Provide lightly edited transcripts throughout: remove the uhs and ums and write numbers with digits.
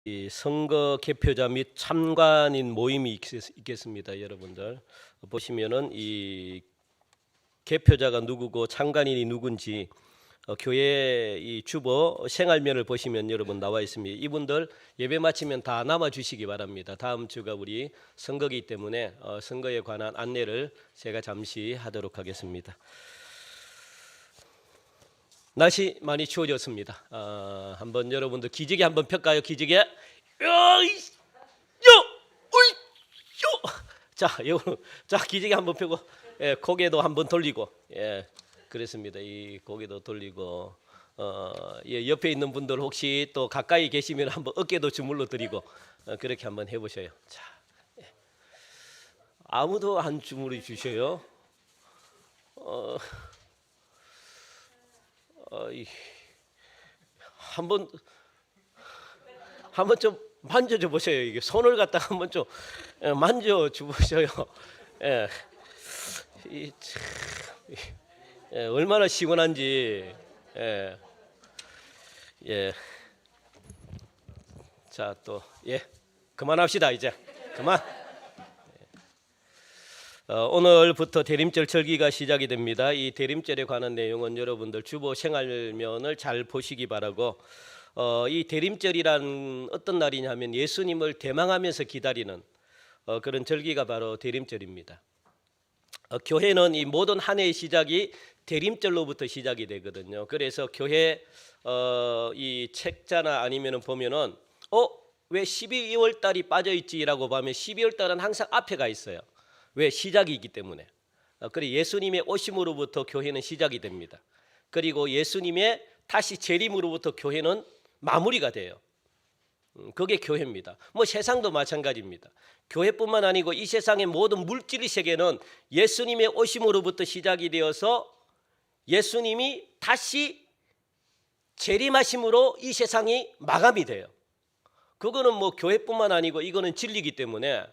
이 선거 개표자 및 참관인 모임이 있겠습니다. 여러분들 보시면은 이 개표자가 누구고 참관인이 누군지 교회 이 주보 생활면을 보시면 여러분 나와 있습니다. 이분들 예배 마치면 다 남아 주시기 바랍니다. 다음 주가 우리 선거이기 때문에 선거에 관한 안내를 제가 잠시 하도록 하겠습니다. 날씨 많이 추워졌습니다. 한번 여러분들 기지개 한번 펼까요? 기지개. 요, 자, 기지개 한번 펴고, 고개도 한번 돌리고, 그렇습니다. 이 고개도 돌리고, 옆에 있는 분들 혹시 또 가까이 계시면 한번 어깨도 주물러 드리고, 그렇게 한번 해보셔요. 자, 아무도 안 주물러 주셔요. 한번 좀 만져줘 보세요. 이게 손을 갖다가 한번 좀 만져줘 보셔요. 예, 얼마나 시원한지. 예, 예. 자, 또 그만합시다. 이제 그만. 오늘부터 대림절 절기가 시작이 됩니다. 이 대림절에 관한 내용은 여러분들 주보 생활면을 잘 보시기 바라고, 이 대림절이란 어떤 날이냐면 예수님을 대망하면서 기다리는 그런 절기가 바로 대림절입니다. 교회는 이 모든 한 해의 시작이 대림절로부터 시작이 되거든요. 그래서 교회 이 책자나 아니면은 보면은 왜 12월 달이 빠져 있지라고 보면 12월 달은 항상 앞에 가 있어요. 왜? 시작이 있기 때문에. 그래 예수님의 오심으로부터 교회는 시작이 됩니다. 그리고 예수님의 다시 재림으로부터 교회는 마무리가 돼요. 그게 교회입니다. 뭐 세상도 마찬가지입니다. 교회뿐만 아니고 이 세상의 모든 물질 세계는 예수님의 오심으로부터 시작이 되어서 예수님이 다시 재림하심으로 이 세상이 마감이 돼요. 그거는 뭐 교회뿐만 아니고 이거는 진리이기 때문에,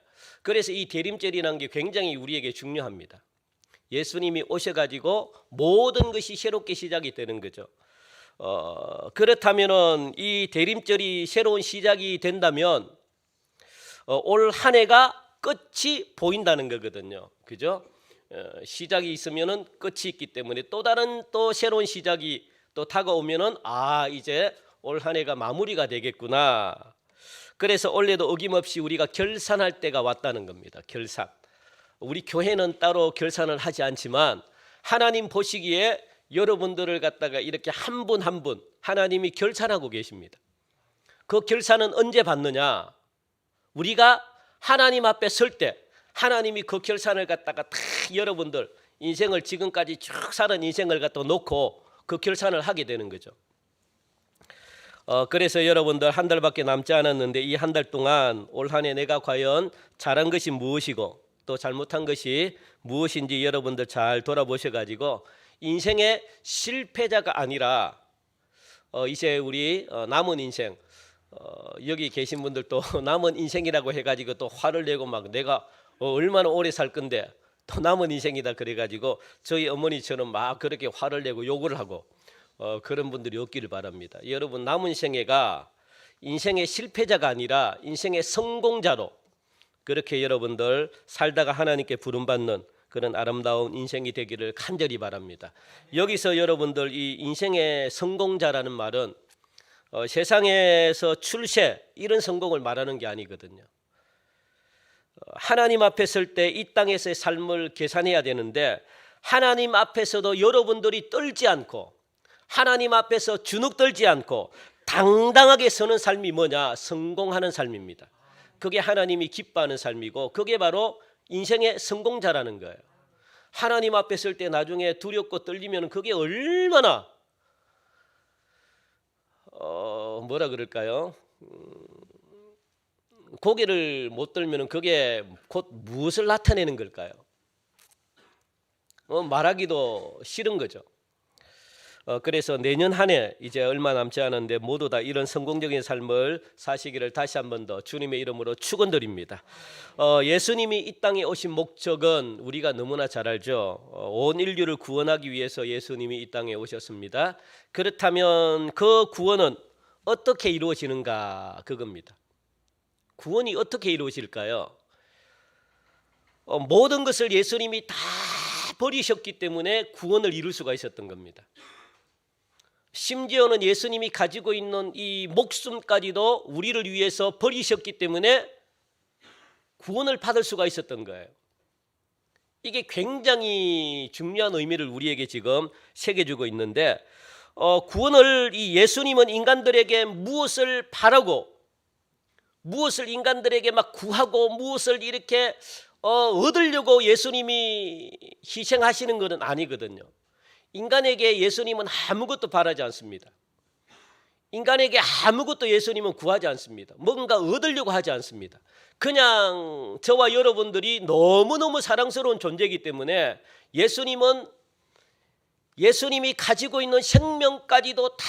그래서 이 대림절이라는 게 굉장히 우리에게 중요합니다. 예수님이 오셔가지고 모든 것이 새롭게 시작이 되는 거죠. 그렇다면은 이 대림절이 새로운 시작이 된다면 올 한 해가 끝이 보인다는 거거든요. 그죠? 시작이 있으면은 끝이 있기 때문에 또 다른 또 새로운 시작이 또 다가오면은 이제 올 한 해가 마무리가 되겠구나. 그래서 올해도 어김없이 우리가 결산할 때가 왔다는 겁니다. 결산. 우리 교회는 따로 결산을 하지 않지만 하나님 보시기에 여러분들을 갖다가 이렇게 한 분 한 분 하나님이 결산하고 계십니다. 그 결산은 언제 받느냐? 우리가 하나님 앞에 설 때 하나님이 그 결산을 갖다가 다 여러분들 인생을 지금까지 쭉 살은 인생을 갖다 놓고 그 결산을 하게 되는 거죠. 그래서 여러분들 한 달밖에 남지 않았는데 이 한 달 동안 올 한 해 내가 과연 잘한 것이 무엇이고 또 잘못한 것이 무엇인지 여러분들 잘 돌아보셔가지고 인생의 실패자가 아니라 이제 우리 남은 인생, 여기 계신 분들도 남은 인생이라고 해가지고 또 화를 내고 막 내가 얼마나 오래 살 건데 또 남은 인생이다 그래가지고 저희 어머니처럼 막 그렇게 화를 내고 욕을 하고 그런 분들이 없기를 바랍니다. 여러분 남은 생애가 인생의 실패자가 아니라 인생의 성공자로 그렇게 여러분들 살다가 하나님께 부름받는 그런 아름다운 인생이 되기를 간절히 바랍니다. 여기서 여러분들 이 인생의 성공자라는 말은 세상에서 출세 이런 성공을 말하는 게 아니거든요. 하나님 앞에 설 때 이 땅에서의 삶을 계산해야 되는데 하나님 앞에서도 여러분들이 떨지 않고 하나님 앞에서 주눅 들지 않고 당당하게 서는 삶이 뭐냐? 성공하는 삶입니다. 그게 하나님이 기뻐하는 삶이고 그게 바로 인생의 성공자라는 거예요. 하나님 앞에 설 때 나중에 두렵고 떨리면 그게 얼마나 뭐라 그럴까요? 고개를 못 들면 그게 곧 무엇을 나타내는 걸까요? 말하기도 싫은 거죠. 그래서 내년 한 해 이제 얼마 남지 않은데 모두 다 이런 성공적인 삶을 사시기를 다시 한 번 더 주님의 이름으로 축원드립니다. 예수님이 이 땅에 오신 목적은 우리가 너무나 잘 알죠. 온 인류를 구원하기 위해서 예수님이 이 땅에 오셨습니다. 그렇다면 그 구원은 어떻게 이루어지는가 그겁니다. 구원이 어떻게 이루어질까요? 모든 것을 예수님이 다 버리셨기 때문에 구원을 이룰 수가 있었던 겁니다. 심지어는 예수님이 가지고 있는 이 목숨까지도 우리를 위해서 버리셨기 때문에 구원을 받을 수가 있었던 거예요. 이게 굉장히 중요한 의미를 우리에게 지금 새겨주고 있는데, 구원을 이 예수님은 인간들에게 무엇을 바라고, 무엇을 인간들에게 막 구하고, 무엇을 이렇게 얻으려고 예수님이 희생하시는 것은 아니거든요. 인간에게 예수님은 아무것도 바라지 않습니다. 인간에게 아무것도 예수님은 구하지 않습니다. 뭔가 얻으려고 하지 않습니다. 그냥 저와 여러분들이 너무너무 사랑스러운 존재이기 때문에 예수님이 가지고 있는 생명까지도 다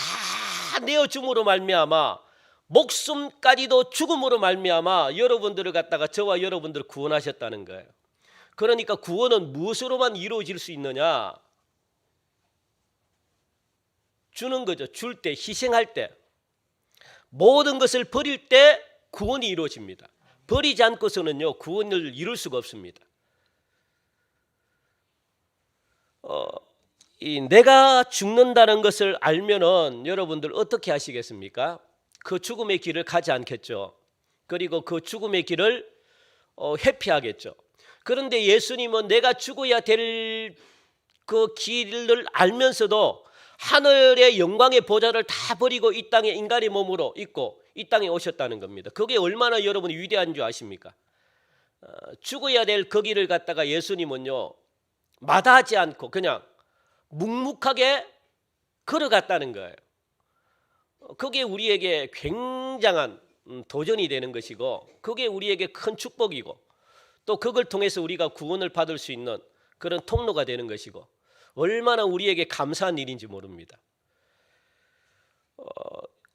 내어줌으로 말미암아, 목숨까지도 죽음으로 말미암아 여러분들을 갖다가, 저와 여러분들을 구원하셨다는 거예요. 그러니까 구원은 무엇으로만 이루어질 수 있느냐? 주는 거죠. 줄 때, 희생할 때, 모든 것을 버릴 때 구원이 이루어집니다. 버리지 않고서는요, 구원을 이룰 수가 없습니다. 내가 죽는다는 것을 알면은 여러분들 어떻게 하시겠습니까? 그 죽음의 길을 가지 않겠죠. 그리고 그 죽음의 길을 회피하겠죠. 그런데 예수님은 내가 죽어야 될 그 길을 알면서도 하늘의 영광의 보좌를 다 버리고 이 땅에 인간의 몸으로 있고 이 땅에 오셨다는 겁니다. 그게 얼마나 여러분이 위대한 줄 아십니까? 죽어야 될 그 길을 갖다가 예수님은요, 마다하지 않고 그냥 묵묵하게 걸어갔다는 거예요. 그게 우리에게 굉장한 도전이 되는 것이고, 그게 우리에게 큰 축복이고, 또 그걸 통해서 우리가 구원을 받을 수 있는 그런 통로가 되는 것이고, 얼마나 우리에게 감사한 일인지 모릅니다.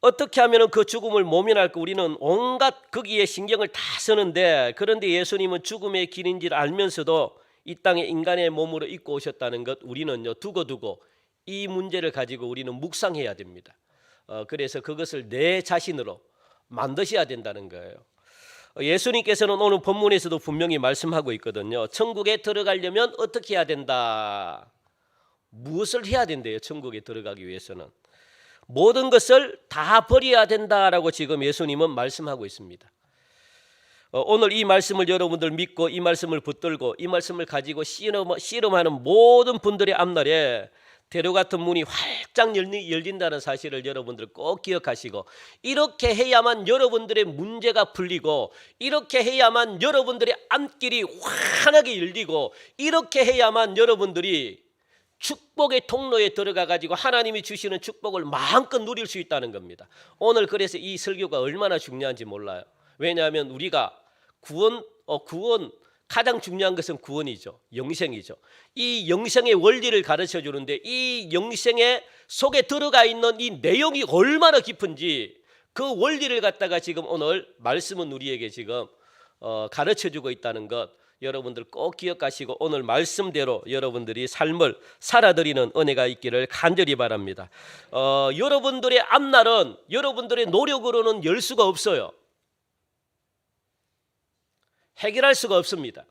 어떻게 하면 그 죽음을 모면할까? 우리는 온갖 거기에 신경을 다 쓰는데, 그런데 예수님은 죽음의 길인지를 알면서도 이 땅에 인간의 몸으로 입고 오셨다는 것, 우리는요 두고두고 이 문제를 가지고 우리는 묵상해야 됩니다. 그래서 그것을 내 자신으로 만드셔야 된다는 거예요. 예수님께서는 오늘 본문에서도 분명히 말씀하고 있거든요. 천국에 들어가려면 어떻게 해야 된다? 무엇을 해야 된대요? 천국에 들어가기 위해서는 모든 것을 다 버려야 된다라고 지금 예수님은 말씀하고 있습니다. 오늘 이 말씀을 여러분들 믿고 이 말씀을 붙들고 이 말씀을 가지고 씨름하는 모든 분들의 앞날에 대로 같은 문이 활짝 열린다는 사실을 여러분들 꼭 기억하시고, 이렇게 해야만 여러분들의 문제가 풀리고, 이렇게 해야만 여러분들의 안길이 환하게 열리고, 이렇게 해야만 여러분들이 축복의 통로에 들어가 가지고 하나님이 주시는 축복을 마음껏 누릴 수 있다는 겁니다. 오늘 그래서 이 설교가 얼마나 중요한지 몰라요. 왜냐하면 우리가 구원 가장 중요한 것은 구원이죠. 영생이죠. 이 영생의 원리를 가르쳐 주는데, 이 영생의 속에 들어가 있는 이 내용이 얼마나 깊은지 그 원리를 갖다가 지금 오늘 말씀은 우리에게 지금 가르쳐 주고 있다는 것, 여러분들 꼭 기억하시고 오늘 말씀대로 여러분들이 삶을 살아드리는 은혜가 있기를 간절히 바랍니다. 여러분들의 앞날은 여러분들의 노력으로는 열 수가 없어요. 해결할 수가 없습니다.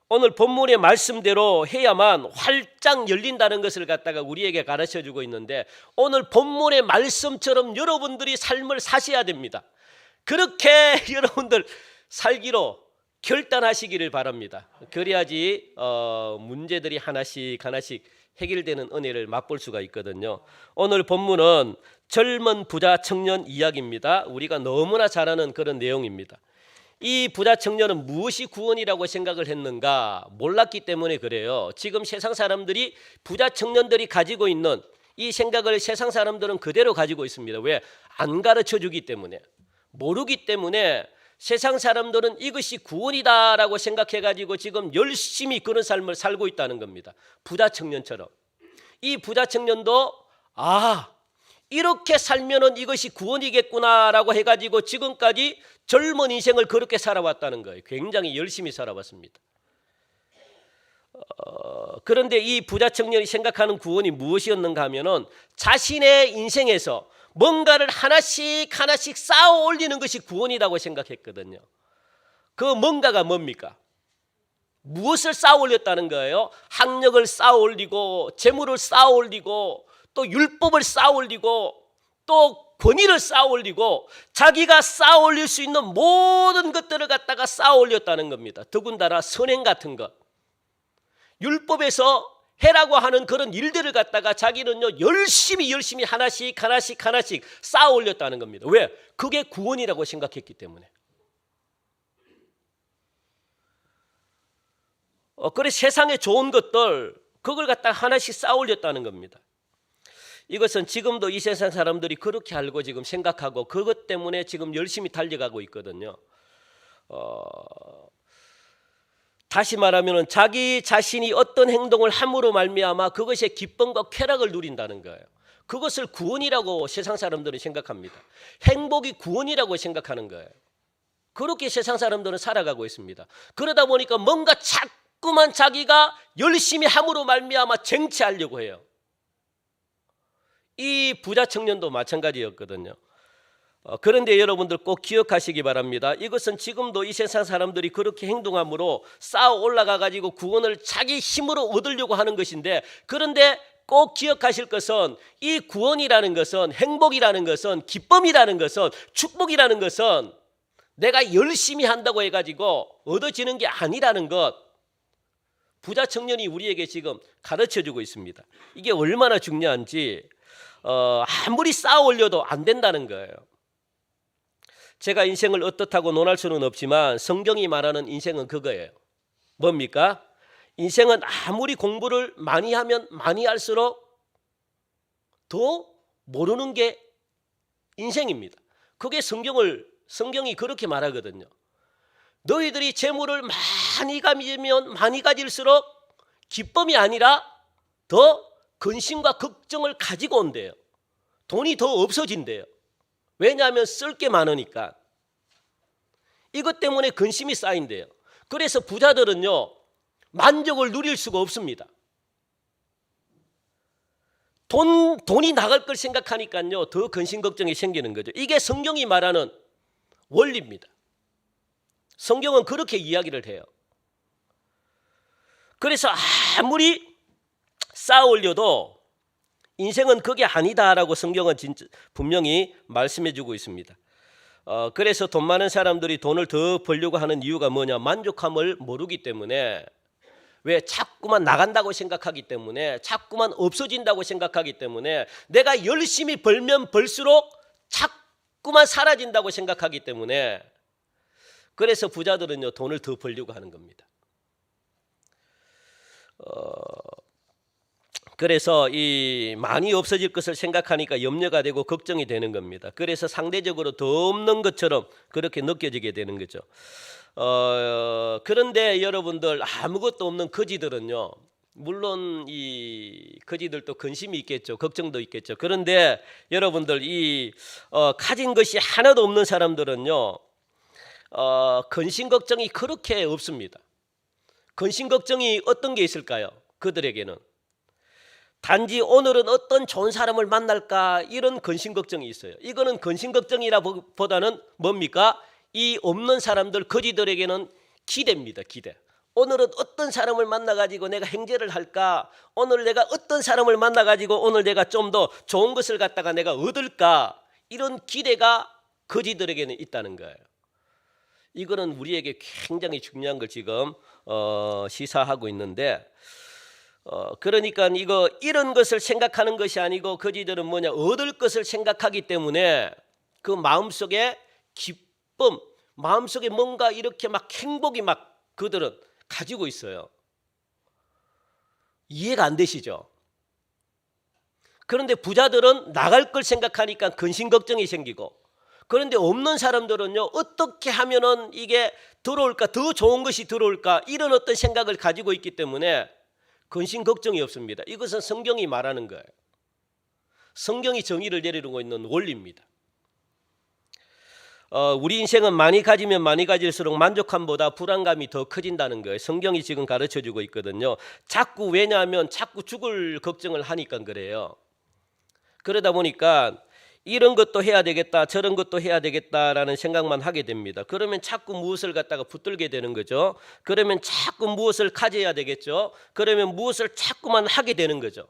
오늘 본문의 말씀대로 해야만 활짝 열린다는 것을 갖다가 우리에게 가르쳐주고 있는데, 오늘 본문의 말씀처럼 여러분들이 삶을 사셔야 됩니다. 그렇게 여러분들 살기로 결단하시기를 바랍니다. 그래야지 문제들이 하나씩 해결되는 은혜를 맛볼 수가 있거든요. 오늘 본문은 젊은 부자 청년 이야기입니다. 우리가 너무나 잘 아는 그런 내용입니다. 이 부자 청년은 무엇이 구원이라고 생각을 했는가? 몰랐기 때문에 그래요. 지금 세상 사람들이, 부자 청년들이 가지고 있는 이 생각을 세상 사람들은 그대로 가지고 있습니다. 왜? 안 가르쳐 주기 때문에, 모르기 때문에 세상 사람들은 이것이 구원이다라고 생각해가지고 지금 열심히 그런 삶을 살고 있다는 겁니다. 부자 청년처럼. 이 부자 청년도 이렇게 살면은 이것이 구원이겠구나라고 해가지고 지금까지 젊은 인생을 그렇게 살아왔다는 거예요. 굉장히 열심히 살아왔습니다. 그런데 이 부자 청년이 생각하는 구원이 무엇이었는가 하면은 자신의 인생에서 뭔가를 하나씩 하나씩 쌓아 올리는 것이 구원이라고 생각했거든요. 그 뭔가가 뭡니까? 무엇을 쌓아 올렸다는 거예요? 학력을 쌓아 올리고, 재물을 쌓아 올리고, 또 율법을 쌓아 올리고, 또 권위를 쌓아 올리고, 자기가 쌓아 올릴 수 있는 모든 것들을 갖다가 쌓아 올렸다는 겁니다. 더군다나 선행 같은 것, 율법에서 해라고 하는 그런 일들을 갖다가 자기는요 열심히 하나씩 쌓아 올렸다는 겁니다. 왜? 그게 구원이라고 생각했기 때문에. 그래 세상에 좋은 것들 그걸 갖다가 하나씩 쌓아 올렸다는 겁니다. 이것은 지금도 이 세상 사람들이 그렇게 알고 지금 생각하고 그것 때문에 지금 열심히 달려가고 있거든요. 다시 말하면 자기 자신이 어떤 행동을 함으로 말미암아 그것의 기쁨과 쾌락을 누린다는 거예요. 그것을 구원이라고 세상 사람들은 생각합니다. 행복이 구원이라고 생각하는 거예요. 그렇게 세상 사람들은 살아가고 있습니다. 그러다 보니까 뭔가 자꾸만 자기가 열심히 함으로 말미암아 쟁취하려고 해요. 이 부자 청년도 마찬가지였거든요. 그런데 여러분들 꼭 기억하시기 바랍니다. 이것은 지금도 이 세상 사람들이 그렇게 행동함으로 쌓아 올라가 가지고 구원을 자기 힘으로 얻으려고 하는 것인데, 그런데 꼭 기억하실 것은 이 구원이라는 것은, 행복이라는 것은, 기쁨이라는 것은, 축복이라는 것은 내가 열심히 한다고 해가지고 얻어지는 게 아니라는 것, 부자 청년이 우리에게 지금 가르쳐주고 있습니다. 이게 얼마나 중요한지 아무리 쌓아 올려도 안 된다는 거예요. 제가 인생을 어떻다고 논할 수는 없지만 성경이 말하는 인생은 그거예요. 뭡니까? 인생은 아무리 공부를 많이 하면 많이 할수록 더 모르는 게 인생입니다. 그게 성경이 그렇게 말하거든요. 너희들이 재물을 많이 가지면 많이 가질수록 기쁨이 아니라 더 근심과 걱정을 가지고 온대요. 돈이 더 없어진대요. 왜냐하면 쓸 게 많으니까. 이것 때문에 근심이 쌓인대요. 그래서 부자들은요 만족을 누릴 수가 없습니다. 돈이 나갈 걸 생각하니까요 더 근심 걱정이 생기는 거죠. 이게 성경이 말하는 원리입니다. 성경은 그렇게 이야기를 해요. 그래서 아무리 쌓아 올려도 인생은 그게 아니다라고 성경은 분명히 말씀해 주고 있습니다. 그래서 돈 많은 사람들이 돈을 더 벌려고 하는 이유가 뭐냐? 만족함을 모르기 때문에. 왜? 자꾸만 나간다고 생각하기 때문에, 자꾸만 없어진다고 생각하기 때문에, 내가 열심히 벌면 벌수록 자꾸만 사라진다고 생각하기 때문에. 그래서 부자들은요 돈을 더 벌려고 하는 겁니다. 그래서 이 많이 없어질 것을 생각하니까 염려가 되고 걱정이 되는 겁니다. 그래서 상대적으로 더 없는 것처럼 그렇게 느껴지게 되는 거죠. 그런데 여러분들 아무것도 없는 거지들은요, 물론 이 거지들도 근심이 있겠죠, 걱정도 있겠죠. 그런데 여러분들 이 가진 것이 하나도 없는 사람들은요 근심 걱정이 그렇게 없습니다. 근심 걱정이 어떤 게 있을까요? 그들에게는 단지 오늘은 어떤 좋은 사람을 만날까, 이런 근심 걱정이 있어요. 이거는 근심 걱정이라보다는 뭡니까? 이 없는 사람들, 거지들에게는 기대입니다. 기대. 오늘은 어떤 사람을 만나가지고 내가 행제를 할까? 오늘 내가 어떤 사람을 만나가지고 오늘 내가 좀 더 좋은 것을 갖다가 내가 얻을까? 이런 기대가 거지들에게는 있다는 거예요. 이거는 우리에게 굉장히 중요한 걸 지금 시사하고 있는데, 그러니까 이런 것을 생각하는 것이 아니고 거지들은 뭐냐, 얻을 것을 생각하기 때문에 그 마음속에 기쁨, 마음속에 뭔가 이렇게 막 행복이 막 그들은 가지고 있어요. 이해가 안 되시죠? 그런데 부자들은 나갈 걸 생각하니까 근심 걱정이 생기고, 그런데 없는 사람들은요 어떻게 하면은 이게 들어올까, 더 좋은 것이 들어올까, 이런 어떤 생각을 가지고 있기 때문에 근심 걱정이 없습니다. 이것은 성경이 말하는 거예요. 성경이 정의를 내리고 있는 원리입니다. 우리 인생은 많이 가지면 많이 가질수록 만족함보다 불안감이 더 커진다는 거예요. 성경이 지금 가르쳐주고 있거든요. 자꾸, 왜냐하면 자꾸 죽을 걱정을 하니까 그래요. 그러다 보니까 이런 것도 해야 되겠다, 저런 것도 해야 되겠다라는 생각만 하게 됩니다. 그러면 자꾸 무엇을 갖다가 붙들게 되는 거죠. 그러면 자꾸 무엇을 가져야 되겠죠. 그러면 무엇을 자꾸만 하게 되는 거죠.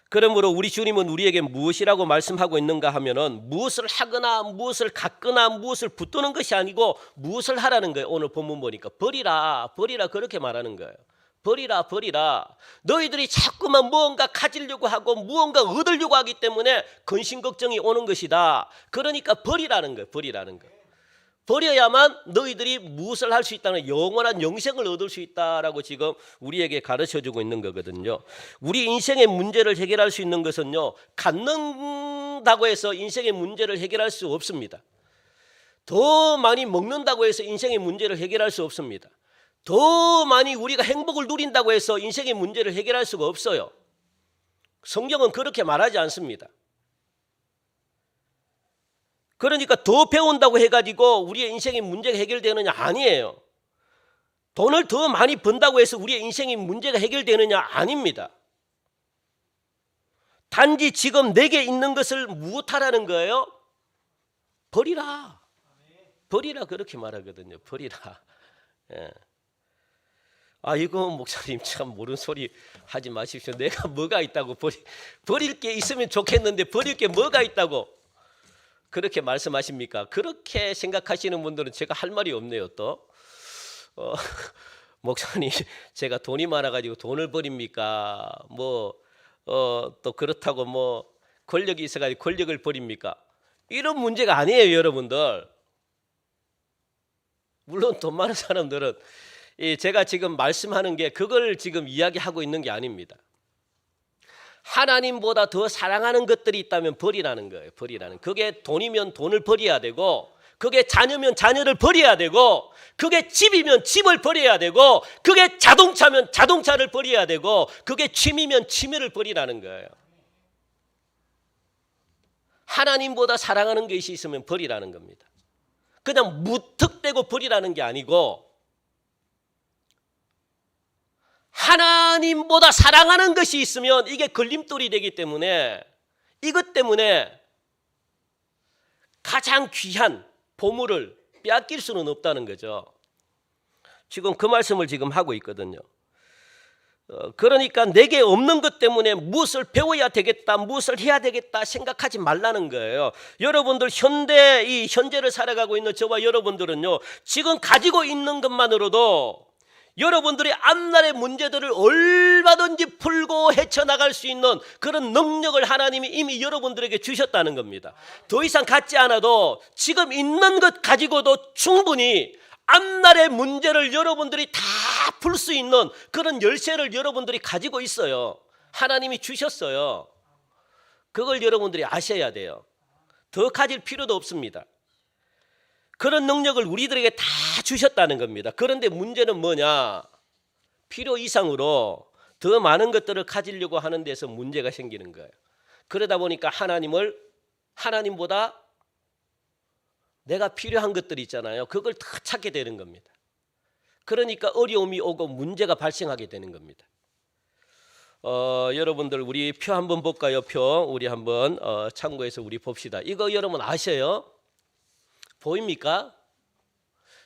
그러므로 우리 주님은 우리에게 무엇이라고 말씀하고 있는가 하면은 무엇을 하거나 무엇을 갖거나 무엇을 붙드는 것이 아니고 무엇을 하라는 거예요. 오늘 본문 보니까 버리라, 버리라 그렇게 말하는 거예요. 버리라, 버리라. 너희들이 자꾸만 무언가 가지려고 하고 무언가 얻으려고 하기 때문에 근심 걱정이 오는 것이다. 그러니까 버리라는 거예요. 버리라는 거. 버려야만 너희들이 무엇을 할 수 있다는, 영원한 영생을 얻을 수 있다라고 지금 우리에게 가르쳐주고 있는 거거든요. 우리 인생의 문제를 해결할 수 있는 것은요, 갖는다고 해서 인생의 문제를 해결할 수 없습니다. 더 많이 먹는다고 해서 인생의 문제를 해결할 수 없습니다. 더 많이 우리가 행복을 누린다고 해서 인생의 문제를 해결할 수가 없어요. 성경은 그렇게 말하지 않습니다. 그러니까 더 배운다고 해가지고 우리의 인생의 문제가 해결되느냐? 아니에요. 돈을 더 많이 번다고 해서 우리의 인생의 문제가 해결되느냐? 아닙니다. 단지 지금 내게 있는 것을 무엇하라는 거예요? 버리라. 버리라 그렇게 말하거든요. 버리라. 예. 이거 목사님 참 모르는 소리 하지 마십시오. 내가 뭐가 있다고 버릴 게 있으면 좋겠는데 버릴 게 뭐가 있다고 그렇게 말씀하십니까? 그렇게 생각하시는 분들은 제가 할 말이 없네요. 또 목사님 제가 돈이 많아가지고 돈을 버립니까? 또 그렇다고 권력이 있어가지고 권력을 버립니까? 이런 문제가 아니에요, 여러분들. 물론 돈 많은 사람들은 제가 지금 말씀하는 게 그걸 지금 이야기하고 있는 게 아닙니다. 하나님보다 더 사랑하는 것들이 있다면 버리라는 거예요. 버리라는. 그게 돈이면 돈을 버려야 되고, 그게 자녀면 자녀를 버려야 되고, 그게 집이면 집을 버려야 되고, 그게 자동차면 자동차를 버려야 되고, 그게 취미면 취미를 버리라는 거예요. 하나님보다 사랑하는 것이 있으면 버리라는 겁니다. 그냥 무턱대고 버리라는 게 아니고, 하나님보다 사랑하는 것이 있으면 이게 걸림돌이 되기 때문에, 이것 때문에 가장 귀한 보물을 빼앗길 수는 없다는 거죠. 지금 그 말씀을 지금 하고 있거든요. 그러니까 내게 없는 것 때문에 무엇을 배워야 되겠다, 무엇을 해야 되겠다 생각하지 말라는 거예요. 여러분들 현재를 살아가고 있는 저와 여러분들은요, 지금 가지고 있는 것만으로도 여러분들이 앞날의 문제들을 얼마든지 풀고 헤쳐나갈 수 있는 그런 능력을 하나님이 이미 여러분들에게 주셨다는 겁니다. 더 이상 갖지 않아도 지금 있는 것 가지고도 충분히 앞날의 문제를 여러분들이 다 풀 수 있는 그런 열쇠를 여러분들이 가지고 있어요. 하나님이 주셨어요. 그걸 여러분들이 아셔야 돼요. 더 가질 필요도 없습니다. 그런 능력을 우리들에게 다 주셨다는 겁니다. 그런데 문제는 뭐냐? 필요 이상으로 더 많은 것들을 가지려고 하는 데서 문제가 생기는 거예요. 그러다 보니까 하나님보다 내가 필요한 것들이 있잖아요. 그걸 더 찾게 되는 겁니다. 그러니까 어려움이 오고 문제가 발생하게 되는 겁니다. 여러분들 우리 표 한번 볼까요? 표 우리 한번 참고해서 우리 봅시다. 이거 여러분 아셔요? 보입니까?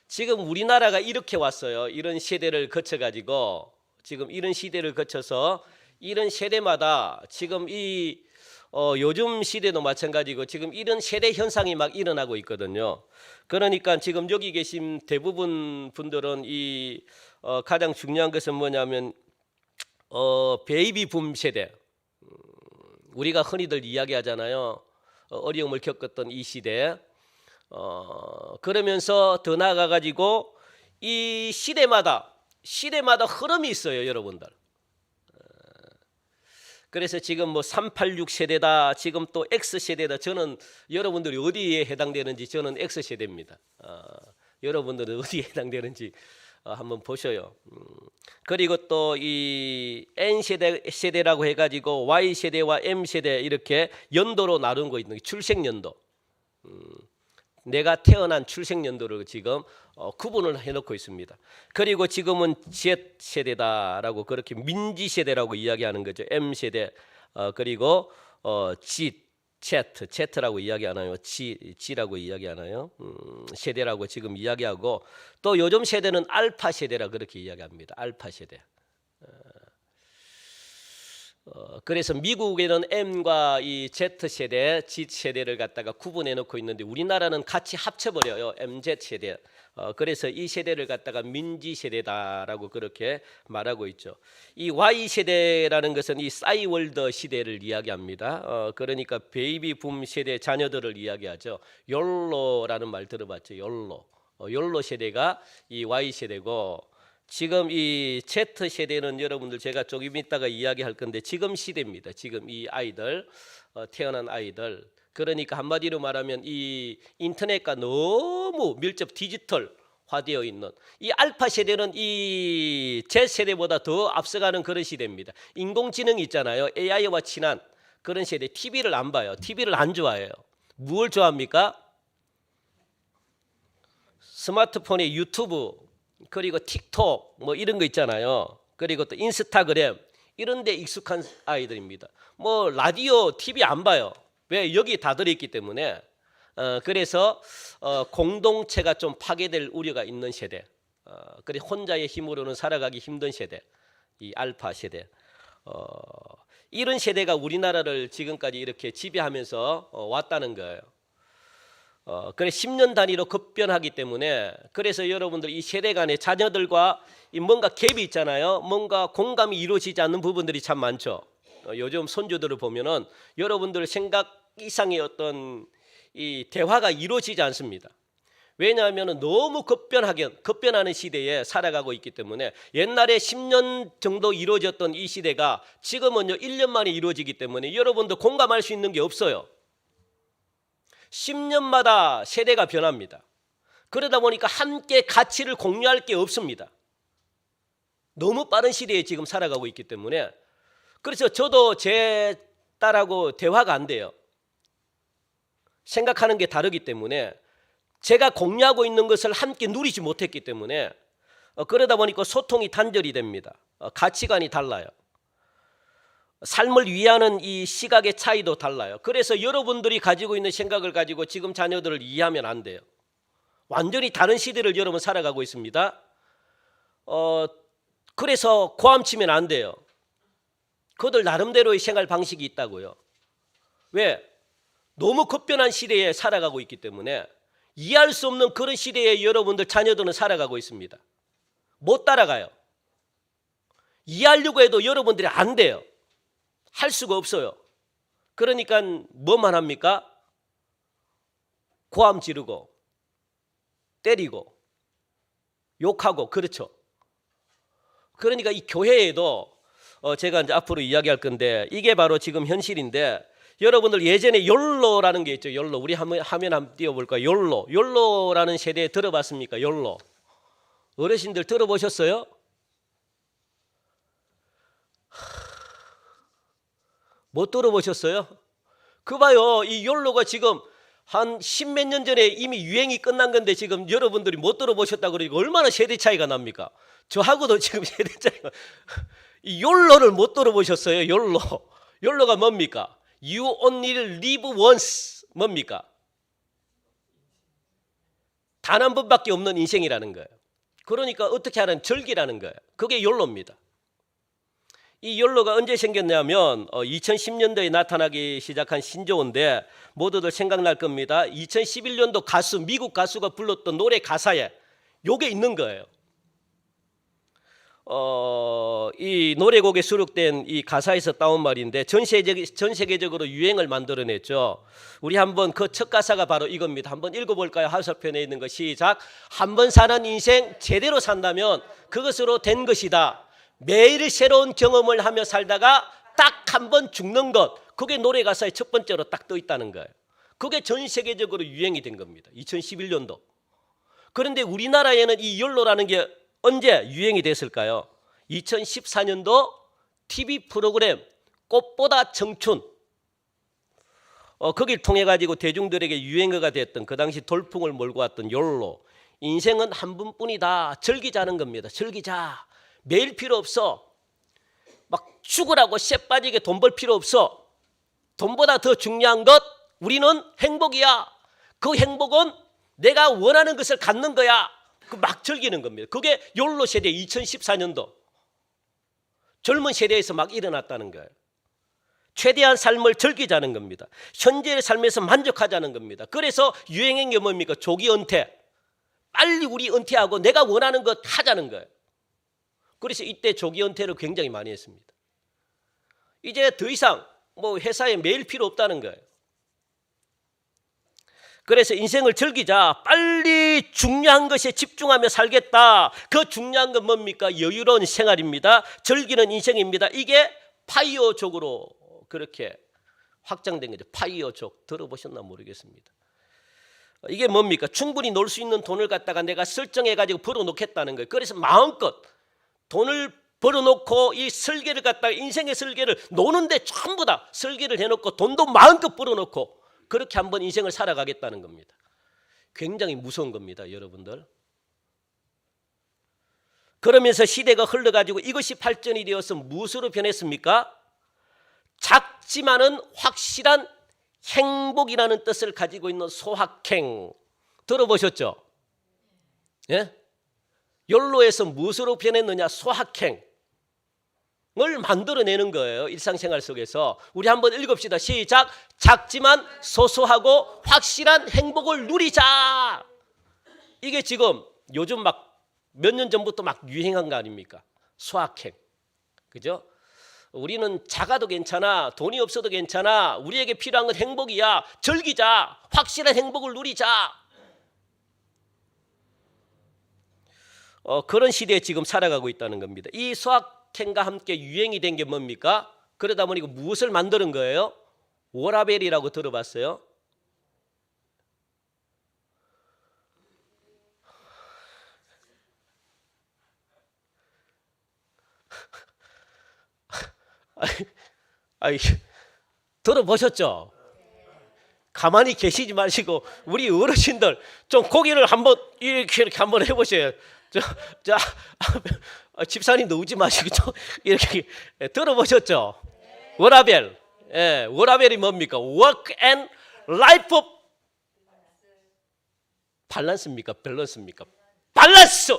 지금 우리나라가 이렇게 왔어요. 이런 세대를 거쳐가지고 지금 이런 시대를 거쳐서 이런 세대마다 지금 요즘 시대도 마찬가지고 지금 이런 세대 현상이 막 일어나고 있거든요. 그러니까 지금 여기 계신 대부분 분들은 가장 중요한 것은 뭐냐면 베이비 붐 세대. 우리가 흔히들 이야기하잖아요. 어려움을 겪었던 이 시대. 그러면서 더 나아가가지고 이 시대마다 흐름이 있어요, 여러분들. 그래서 지금 386 세대다, 지금 또 X 세대다. 저는 여러분들이 어디에 해당되는지 저는 X 세대입니다. 여러분들은 어디에 해당되는지 한번 보셔요. 그리고 또 이 N 세대라고 해가지고 Y 세대와 M 세대 이렇게 연도로 나눈 거 있는 게 출생 연도. 내가 태어난 출생 연도를 지금 구분을 해놓고 있습니다. 그리고 지금은 Z 세대다라고 그렇게 민지 세대라고 이야기하는 거죠. M 세대. 그리고 Z라고 이야기하나요? G라고 이야기하나요? 세대라고 지금 이야기하고 또 요즘 세대는 알파 세대라 그렇게 이야기합니다. 알파 세대. 그래서 미국에는 M과 이 Z 세대, Z 세대를 갖다가 구분해 놓고 있는데 우리나라는 같이 합쳐버려요. MZ 세대. 그래서 이 세대를 갖다가 민지 세대다라고 그렇게 말하고 있죠. 이 Y 세대라는 것은 이 싸이월드 시대를 이야기합니다. 그러니까 베이비 붐 세대 자녀들을 이야기하죠. 욜로라는 말 들어봤죠. 욜로 세대가 이 Y 세대고 지금 이 Z 세대는 여러분들 제가 조금 있다가 이야기할 건데 지금 시대입니다. 지금 이 아이들 태어난 아이들 그러니까 한마디로 말하면 이 인터넷과 너무 밀접 디지털화되어 있는 이 알파 세대는 이 Z 세대보다 더 앞서가는 그런 시대입니다. 인공지능 있잖아요. AI와 친한 그런 세대. TV를 안 봐요. TV를 안 좋아해요. 무엇을 좋아합니까? 스마트폰에 유튜브 그리고 틱톡 뭐 이런 거 있잖아요. 그리고 또 인스타그램 이런 데 익숙한 아이들입니다. 뭐 라디오, TV 안 봐요. 왜? 여기 다 들어있기 때문에. 그래서 공동체가 좀 파괴될 우려가 있는 세대. 그래 혼자의 힘으로는 살아가기 힘든 세대. 이 알파 세대. 이런 세대가 우리나라를 지금까지 이렇게 지배하면서 왔다는 거예요. 그래 10년 단위로 급변하기 때문에 그래서 여러분들 이 세대 간의 자녀들과 이 뭔가 갭이 있잖아요. 뭔가 공감이 이루어지지 않는 부분들이 참 많죠. 요즘 손주들을 보면은 여러분들 생각 이상의 어떤 이 대화가 이루어지지 않습니다. 왜냐하면 너무 급변하는 시대에 살아가고 있기 때문에 옛날에 10년 정도 이루어졌던 이 시대가 지금은요 1년 만에 이루어지기 때문에 여러분들 공감할 수 있는 게 없어요. 10년마다 세대가 변합니다. 그러다 보니까 함께 가치를 공유할 게 없습니다. 너무 빠른 시대에 지금 살아가고 있기 때문에 그래서 저도 제 딸하고 대화가 안 돼요. 생각하는 게 다르기 때문에 제가 공유하고 있는 것을 함께 누리지 못했기 때문에 그러다 보니까 소통이 단절이 됩니다. 가치관이 달라요. 삶을 위하는 이 시각의 차이도 달라요. 그래서 여러분들이 가지고 있는 생각을 가지고 지금 자녀들을 이해하면 안 돼요. 완전히 다른 시대를 여러분 살아가고 있습니다. 그래서 고함치면 안 돼요. 그들 나름대로의 생활 방식이 있다고요. 왜? 너무 급변한 시대에 살아가고 있기 때문에 이해할 수 없는 그런 시대에 여러분들 자녀들은 살아가고 있습니다. 못 따라가요. 이해하려고 해도 여러분들이 안 돼요. 할 수가 없어요. 그러니까 뭐만 합니까? 고함 지르고 때리고 욕하고 그렇죠. 그러니까 이 교회에도 제가 이제 앞으로 이야기할 건데 이게 바로 지금 현실인데 여러분들 예전에 욜로라는 게 있죠. 욜로. 우리 화면 한번 띄워볼까요? 욜로라는 세대 들어봤습니까? 욜로. 어르신들 들어보셨어요? 못 들어보셨어요? 그 봐요. 이 욜로가 지금 한 10몇 년 전에 이미 유행이 끝난 건데 지금 여러분들이 못 들어보셨다고 그러니까 얼마나 세대 차이가 납니까? 저하고도 지금 세대 차이가 이 욜로를 못 들어보셨어요? 욜로가 뭡니까? You only live once 뭡니까? 단 한 번밖에 없는 인생이라는 거예요. 그러니까 어떻게 하는 절기라는 거예요. 그게 욜로입니다. 이 욜로가 언제 생겼냐면 2010년도에 나타나기 시작한 신조어인데 모두들 생각날 겁니다. 2011년도 미국 가수가 불렀던 노래 가사에 요게 있는 거예요. 이 노래곡에 수록된 이 가사에서 따온 말인데 전 세계적으로 유행을 만들어냈죠. 우리 한번 그 첫 가사가 바로 이겁니다. 한번 읽어볼까요? 하설편에 있는 거 시작. 한 번 사는 인생 제대로 산다면 그것으로 된 것이다. 매일 새로운 경험을 하며 살다가 딱 한 번 죽는 것. 그게 노래 가사의 첫 번째로 딱 떠 있다는 거예요. 그게 전 세계적으로 유행이 된 겁니다. 2011년도. 그런데 우리나라에는 이 욜로라는 게 언제 유행이 됐을까요? 2014년도 TV 프로그램 꽃보다 청춘. 거길 통해 가지고 대중들에게 유행어가 됐던 그 당시 돌풍을 몰고 왔던 욜로. 인생은 한 번뿐이다. 즐기자는 겁니다. 즐기자. 매일 필요 없어. 막 죽으라고 쇠 빠지게 돈 벌 필요 없어. 돈보다 더 중요한 것 우리는 행복이야. 그 행복은 내가 원하는 것을 갖는 거야. 막 즐기는 겁니다. 그게 욜로 세대 2014년도 젊은 세대에서 막 일어났다는 거예요. 최대한 삶을 즐기자는 겁니다. 현재의 삶에서 만족하자는 겁니다. 그래서 유행한 게 뭡니까? 조기 은퇴. 빨리 우리 은퇴하고 내가 원하는 것 하자는 거예요. 그래서 이때 조기 은퇴를 굉장히 많이 했습니다. 이제 더 이상 뭐 회사에 매일 필요 없다는 거예요. 그래서 인생을 즐기자. 빨리 중요한 것에 집중하며 살겠다. 그 중요한 건 뭡니까? 여유로운 생활입니다. 즐기는 인생입니다. 이게 파이어족으로 그렇게 확장된 거죠. 파이어족 들어보셨나 모르겠습니다. 이게 뭡니까? 충분히 놀 수 있는 돈을 갖다가 내가 설정해가지고 벌어놓겠다는 거예요. 그래서 마음껏 돈을 벌어놓고 이 설계를 갖다가 인생의 설계를 노는데 전부 다 설계를 해놓고 돈도 마음껏 벌어놓고 그렇게 한번 인생을 살아가겠다는 겁니다. 굉장히 무서운 겁니다, 여러분들. 그러면서 시대가 흘러가지고 이것이 발전이 되어서 무엇으로 변했습니까? 작지만은 확실한 행복이라는 뜻을 가지고 있는 소확행. 들어보셨죠? 예? 욜로에서 무엇으로 변했느냐? 소확행을 만들어내는 거예요. 일상생활 속에서. 우리 한번 읽읍시다. 시작. 작지만 소소하고 확실한 행복을 누리자. 이게 지금 요즘 막 몇 년 전부터 막 유행한 거 아닙니까? 소확행. 그죠? 우리는 작아도 괜찮아. 돈이 없어도 괜찮아. 우리에게 필요한 건 행복이야. 즐기자. 확실한 행복을 누리자. 그런 시대에 지금 살아가고 있다는 겁니다. 이 소확행과 함께 유행이 된 게 뭡니까? 그러다 보니까 무엇을 만드는 거예요? 워라벨이라고 들어봤어요? 아이, 들어보셨죠? 가만히 계시지 마시고 우리 어르신들 좀 고개를 한번 이렇게 한번 해보세요. 집사님도 웃지 마시고 좀 이렇게 들어보셨죠? 워라벨. 예, 워라벨이 뭡니까? Work and Life 밸런스입니까? 밸런스입니까? 밸런스.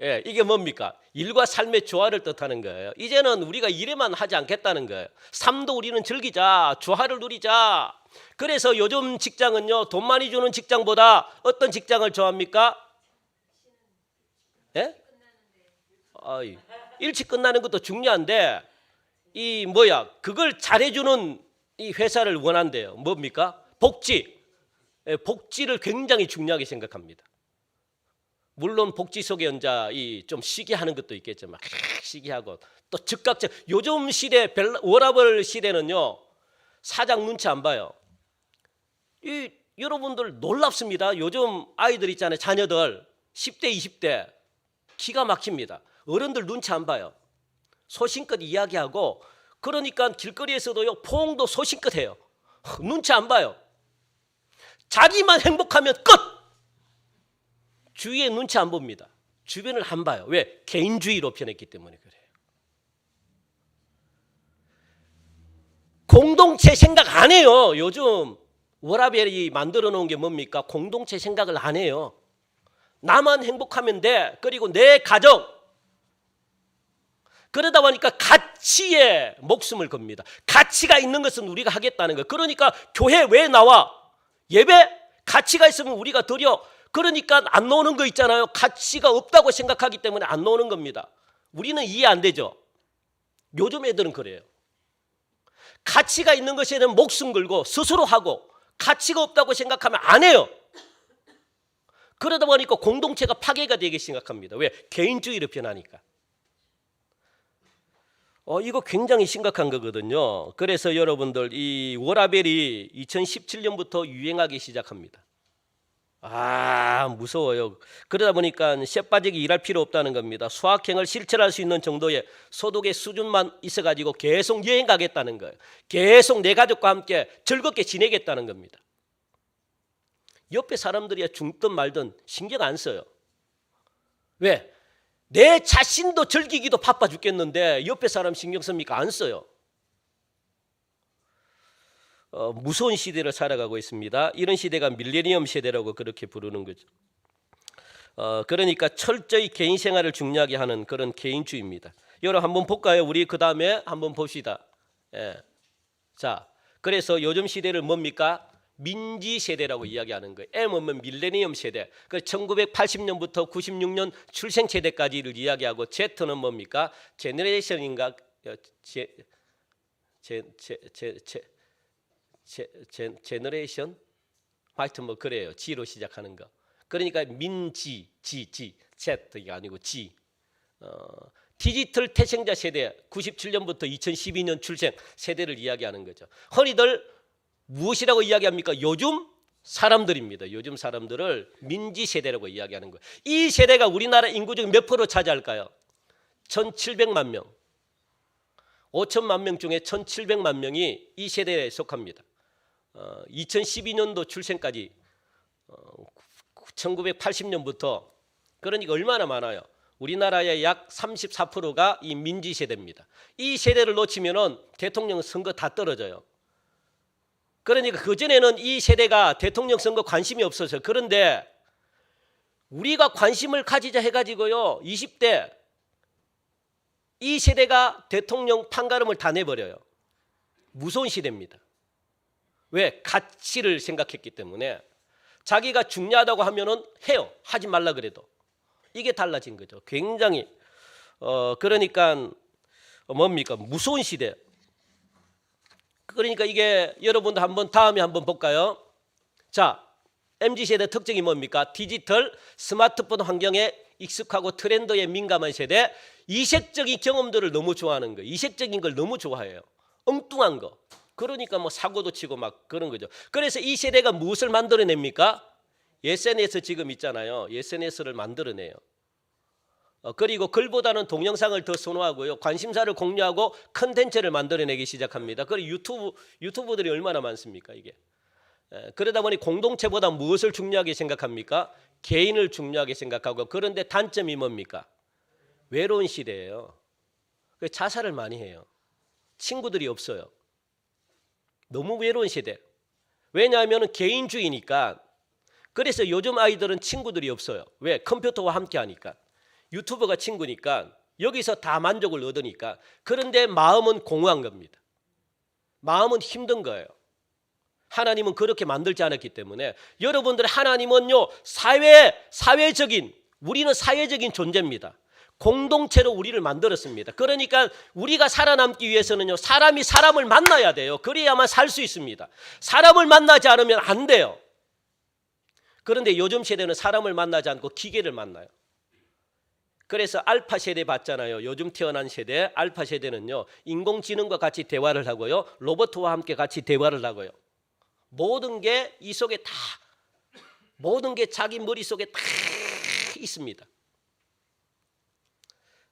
예, 이게 뭡니까? 일과 삶의 조화를 뜻하는 거예요. 이제는 우리가 일에만 하지 않겠다는 거예요. 삶도 우리는 즐기자. 조화를 누리자. 그래서 요즘 직장은요, 돈 많이 주는 직장보다 어떤 직장을 좋아합니까? 예? 일찍 끝나는 것도 중요한데 그걸 잘해주는 이 회사를 원한대요. 뭡니까? 복지. 예, 복지를 굉장히 중요하게 생각합니다. 물론 복지 속에 좀 시기하는 것도 있겠죠. 막 시기하고 또 즉각적. 요즘 시대 워라밸 시대는요, 사장 눈치 안 봐요. 여러분들 놀랍습니다. 요즘 아이들 있잖아요. 자녀들 10대 20대 기가 막힙니다. 어른들 눈치 안 봐요. 소신껏 이야기하고, 그러니까 길거리에서도요, 포옹도 소신껏 해요. 눈치 안 봐요. 자기만 행복하면 끝. 주위에 눈치 안 봅니다. 주변을 안 봐요. 왜? 개인주의로 변했기 때문에 그래요. 공동체 생각 안 해요. 요즘 워라벨이 만들어 놓은 게 뭡니까? 공동체 생각을 안 해요. 나만 행복하면 돼. 그리고 내 가정. 그러다 보니까 가치에 목숨을 겁니다. 가치가 있는 것은 우리가 하겠다는 거예요. 그러니까 교회 왜 나와? 예배? 가치가 있으면 우리가 드려. 그러니까 안 나오는 거 있잖아요. 가치가 없다고 생각하기 때문에 안 나오는 겁니다. 우리는 이해 안 되죠. 요즘 애들은 그래요. 가치가 있는 것에 대한 목숨 걸고 스스로 하고, 가치가 없다고 생각하면 안 해요. 그러다 보니까 공동체가 파괴가 되게 생각합니다. 왜? 개인주의로 변하니까. 이거 굉장히 심각한 거거든요. 그래서 여러분들 이 워라벨이 2017년부터 유행하기 시작합니다. 무서워요. 그러다 보니까 쇠빠지게 일할 필요 없다는 겁니다. 소확행을 실천할 수 있는 정도의 소득의 수준만 있어가지고 계속 여행 가겠다는 거예요. 계속 내 가족과 함께 즐겁게 지내겠다는 겁니다. 옆에 사람들이 죽든 말든 신경 안 써요. 왜? 내 자신도 즐기기도 바빠 죽겠는데 옆에 사람 신경 씁니까? 안 써요. 무서운 시대를 살아가고 있습니다. 이런 시대가 밀레니엄 시대라고 그렇게 부르는 거죠. 그러니까 철저히 개인 생활을 중요하게 하는 그런 개인주의입니다. 여러분 한번 볼까요? 우리 그 다음에 한번 봅시다. 예. 자, 그래서 요즘 시대를 뭡니까? 민지 세대라고 이야기하는 거예요. M은 밀레니엄 세대. 그 1980년부터 96년 출생 세대까지를 이야기하고 Z는 뭡니까? 제너레이션인가? 제너레이션? 하여튼 뭐 그래요. G로 시작하는 거. 그러니까 민지, Z가 아니고 G. 디지털 태생자 세대 97년부터 2012년 출생 세대를 이야기하는 거죠. 흔히들 무엇이라고 이야기합니까? 요즘 사람들입니다. 요즘 사람들을 민지 세대라고 이야기하는 거예요. 이 세대가 우리나라 인구 중 몇 프로 차지할까요? 1,700만 명. 5천만 명 중에 1,700만 명이 이 세대에 속합니다. 2012년도 출생까지 1980년부터 그러니까 얼마나 많아요? 우리나라의 약 34%가 이 민지 세대입니다. 이 세대를 놓치면은 대통령 선거 다 떨어져요. 그러니까 그전에는 이 세대가 대통령 선거 관심이 없어서 그런데 우리가 관심을 가지자 해가지고요 20대 이 세대가 대통령 판가름을 다 내버려요. 무서운 시대입니다. 왜? 가치를 생각했기 때문에 자기가 중요하다고 하면은 해요. 하지 말라 그래도. 이게 달라진 거죠. 굉장히 그러니까 뭡니까? 무서운 시대. 그러니까 이게 여러분도 한번 다음에 한번 볼까요? 자, MZ세대 특징이 뭡니까? 디지털 스마트폰 환경에 익숙하고 트렌드에 민감한 세대. 이색적인 경험들을 너무 좋아하는 거예요. 이색적인 걸 너무 좋아해요. 엉뚱한 거. 그러니까 뭐 사고도 치고 막 그런 거죠. 그래서 이 세대가 무엇을 만들어냅니까? SNS 지금 있잖아요. SNS를 만들어내요. 그리고 글보다는 동영상을 더 선호하고요. 관심사를 공유하고 컨텐츠를 만들어내기 시작합니다. 그리고 유튜브들이 얼마나 많습니까 이게. 그러다 보니 공동체보다 무엇을 중요하게 생각합니까? 개인을 중요하게 생각하고 그런데 단점이 뭡니까? 외로운 시대예요. 자살을 많이 해요. 친구들이 없어요. 너무 외로운 시대. 왜냐하면 개인주의니까. 그래서 요즘 아이들은 친구들이 없어요. 왜? 컴퓨터와 함께 하니까. 유튜버가 친구니까 여기서 다 만족을 얻으니까. 그런데 마음은 공허한 겁니다. 마음은 힘든 거예요. 하나님은 그렇게 만들지 않았기 때문에 여러분들 하나님은요 사회적인 우리는 사회적인 존재입니다. 공동체로 우리를 만들었습니다. 그러니까 우리가 살아남기 위해서는요 사람이 사람을 만나야 돼요. 그래야만 살 수 있습니다. 사람을 만나지 않으면 안 돼요. 그런데 요즘 세대는 사람을 만나지 않고 기계를 만나요. 그래서 알파 세대 봤잖아요. 요즘 태어난 세대 알파 세대는요 인공지능과 같이 대화를 하고요 로봇과 함께 같이 대화를 하고요. 모든 게 이 속에 다 모든 게 자기 머릿속에 다 있습니다.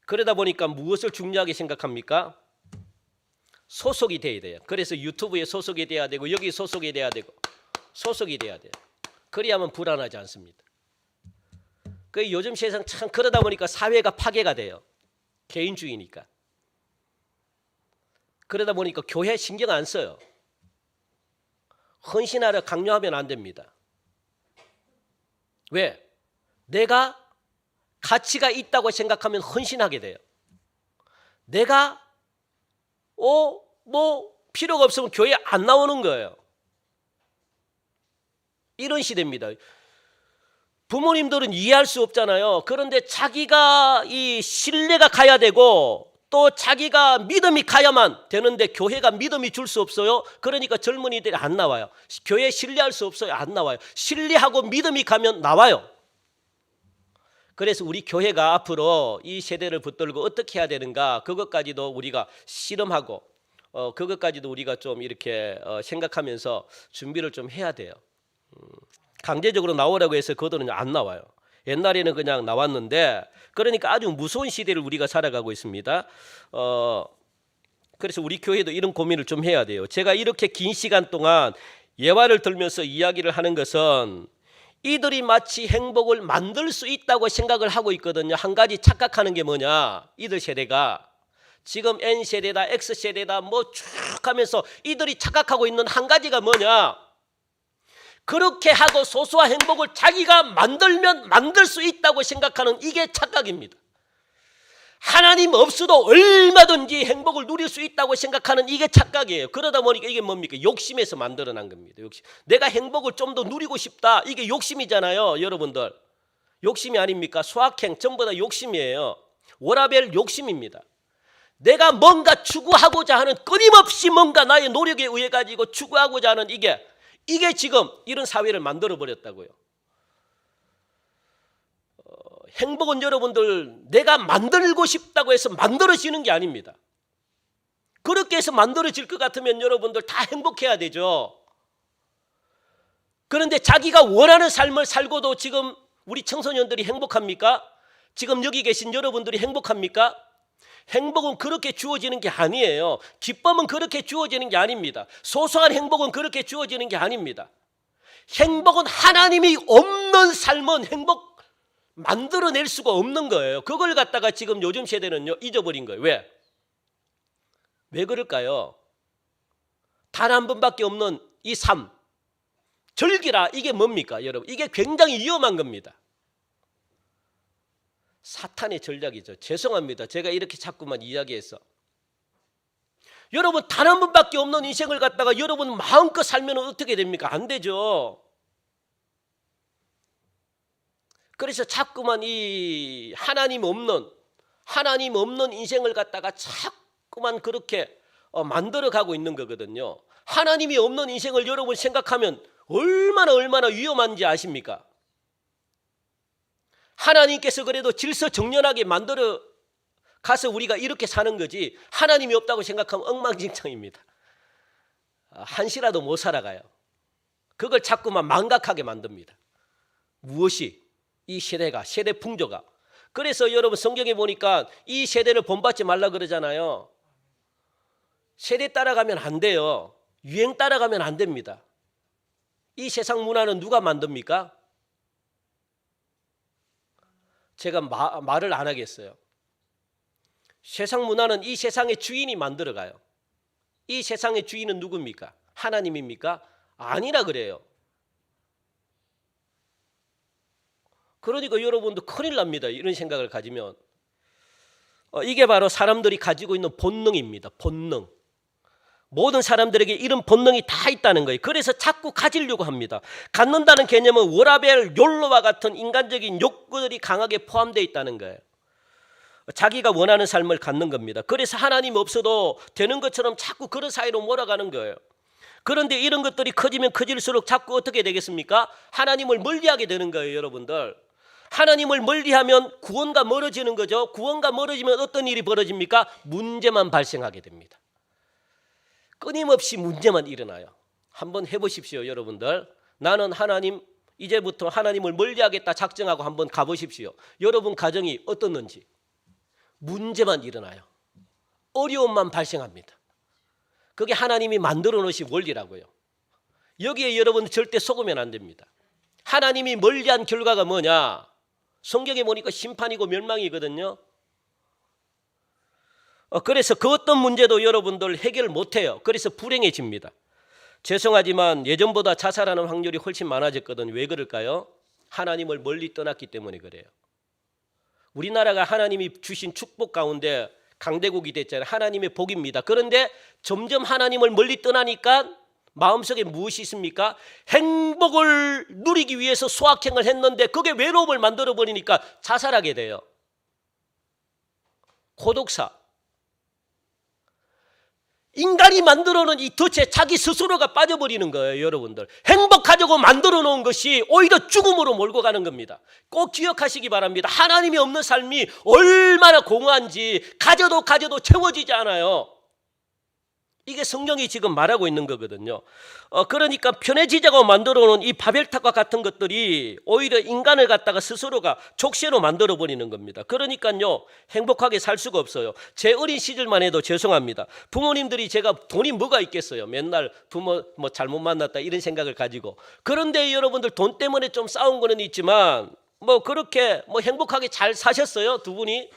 그러다 보니까 무엇을 중요하게 생각합니까? 소속이 돼야 돼요. 그래서 유튜브에 소속이 돼야 되고 여기 소속이 돼야 되고 소속이 돼야 돼요. 그래야만 불안하지 않습니다. 그 요즘 세상 참 그러다 보니까 사회가 파괴가 돼요. 개인주의니까. 그러다 보니까 교회 신경 안 써요. 헌신하려 강요하면 안 됩니다. 왜? 내가 가치가 있다고 생각하면 헌신하게 돼요. 내가 뭐 필요가 없으면 교회 안 나오는 거예요. 이런 시대입니다. 부모님들은 이해할 수 없잖아요. 그런데 자기가 이 신뢰가 가야 되고 또 자기가 믿음이 가야만 되는데 교회가 믿음이 줄 수 없어요. 그러니까 젊은이들이 안 나와요. 교회 신뢰할 수 없어요. 안 나와요. 신뢰하고 믿음이 가면 나와요. 그래서 우리 교회가 앞으로 이 세대를 붙들고 어떻게 해야 되는가 그것까지도 우리가 실험하고 그것까지도 우리가 좀 이렇게 생각하면서 준비를 좀 해야 돼요. 강제적으로 나오라고 해서 그들은 안 나와요. 옛날에는 그냥 나왔는데 그러니까 아주 무서운 시대를 우리가 살아가고 있습니다. 그래서 우리 교회도 이런 고민을 좀 해야 돼요. 제가 이렇게 긴 시간 동안 예화를 들면서 이야기를 하는 것은 이들이 마치 행복을 만들 수 있다고 생각을 하고 있거든요. 한 가지 착각하는 게 뭐냐? 이들 세대가 지금 N세대다 X세대다 뭐 쭉 하면서 이들이 착각하고 있는 한 가지가 뭐냐, 그렇게 하고 소소한 행복을 자기가 만들면 만들 수 있다고 생각하는 이게 착각입니다. 하나님 없어도 얼마든지 행복을 누릴 수 있다고 생각하는 이게 착각이에요. 그러다 보니까 이게 뭡니까? 욕심에서 만들어난 겁니다. 욕심. 내가 행복을 좀 더 누리고 싶다, 이게 욕심이잖아요. 여러분들 욕심이 아닙니까? 소확행 전부 다 욕심이에요. 워라벨 욕심입니다. 내가 뭔가 추구하고자 하는, 끊임없이 뭔가 나의 노력에 의해 가지고 추구하고자 하는 이게 지금 이런 사회를 만들어 버렸다고요. 행복은 여러분들 내가 만들고 싶다고 해서 만들어지는 게 아닙니다. 그렇게 해서 만들어질 것 같으면 여러분들 다 행복해야 되죠. 그런데 자기가 원하는 삶을 살고도 지금 우리 청소년들이 행복합니까? 지금 여기 계신 여러분들이 행복합니까? 행복은 그렇게 주어지는 게 아니에요. 기쁨은 그렇게 주어지는 게 아닙니다. 소소한 행복은 그렇게 주어지는 게 아닙니다. 행복은 하나님이 없는 삶은 행복 만들어낼 수가 없는 거예요. 그걸 갖다가 지금 요즘 세대는요 잊어버린 거예요. 왜 그럴까요? 단 한 번밖에 없는 이 삶, 즐기라, 이게 뭡니까 여러분? 이게 굉장히 위험한 겁니다. 사탄의 전략이죠. 죄송합니다. 제가 이렇게 자꾸만 이야기해서. 여러분 단 한 번밖에 없는 인생을 갖다가 여러분 마음껏 살면 어떻게 됩니까? 안 되죠. 그래서 자꾸만 이 하나님 없는 인생을 갖다가 자꾸만 그렇게 만들어가고 있는 거거든요. 하나님이 없는 인생을 여러분 생각하면 얼마나 위험한지 아십니까? 하나님께서 그래도 질서정연하게 만들어 가서 우리가 이렇게 사는 거지, 하나님이 없다고 생각하면 엉망진창입니다. 한시라도 못 살아가요. 그걸 자꾸만 망각하게 만듭니다. 무엇이? 이 세대가, 세대 풍조가. 그래서 여러분 성경에 보니까 이 세대를 본받지 말라 그러잖아요. 세대 따라가면 안 돼요. 유행 따라가면 안 됩니다. 이 세상 문화는 누가 만듭니까? 제가 말을 안 하겠어요. 세상 문화는 이 세상의 주인이 만들어가요. 이 세상의 주인은 누굽니까? 하나님입니까? 아니라 그래요. 그러니까 여러분도 큰일 납니다. 이런 생각을 가지면. 이게 바로 사람들이 가지고 있는 본능입니다. 본능. 모든 사람들에게 이런 본능이 다 있다는 거예요. 그래서 자꾸 가지려고 합니다. 갖는다는 개념은 워라벨, 욜로와 같은 인간적인 욕구들이 강하게 포함되어 있다는 거예요. 자기가 원하는 삶을 갖는 겁니다. 그래서 하나님 없어도 되는 것처럼 자꾸 그런 사이로 몰아가는 거예요. 그런데 이런 것들이 커지면 커질수록 자꾸 어떻게 되겠습니까? 하나님을 멀리하게 되는 거예요, 여러분들. 하나님을 멀리하면 구원과 멀어지는 거죠. 구원과 멀어지면 어떤 일이 벌어집니까? 문제만 발생하게 됩니다. 끊임없이 문제만 일어나요. 한번 해보십시오, 여러분들. 나는 이제부터 하나님을 멀리하겠다 작정하고 한번 가보십시오. 여러분 가정이 어떻는지. 문제만 일어나요. 어려움만 발생합니다. 그게 하나님이 만들어 놓으신 원리라고요. 여기에 여러분 절대 속으면 안 됩니다. 하나님이 멀리한 결과가 뭐냐? 성경에 보니까 심판이고 멸망이거든요. 그래서 그 어떤 문제도 여러분들 해결 못해요. 그래서 불행해집니다. 죄송하지만 예전보다 자살하는 확률이 훨씬 많아졌거든요. 왜 그럴까요? 하나님을 멀리 떠났기 때문에 그래요. 우리나라가 하나님이 주신 축복 가운데 강대국이 됐잖아요. 하나님의 복입니다. 그런데 점점 하나님을 멀리 떠나니까 마음속에 무엇이 있습니까? 행복을 누리기 위해서 소확행을 했는데 그게 외로움을 만들어버리니까 자살하게 돼요. 고독사. 인간이 만들어놓은 이 덫에 자기 스스로가 빠져버리는 거예요, 여러분들. 행복하려고 만들어 놓은 것이 오히려 죽음으로 몰고 가는 겁니다. 꼭 기억하시기 바랍니다. 하나님이 없는 삶이 얼마나 공허한지 가져도 채워지지 않아요. 이게 성경이 지금 말하고 있는 거거든요. 그러니까 편해지자고 만들어 놓은 이 바벨탑과 같은 것들이 오히려 인간을 갖다가 스스로가 족쇄로 만들어 버리는 겁니다. 그러니까요, 행복하게 살 수가 없어요. 제 어린 시절만 해도 죄송합니다. 부모님들이 제가 돈이 뭐가 있겠어요. 맨날 부모 잘못 만났다 이런 생각을 가지고. 그런데 여러분들 돈 때문에 좀 싸운 거는 있지만 그렇게 행복하게 잘 사셨어요, 두 분이?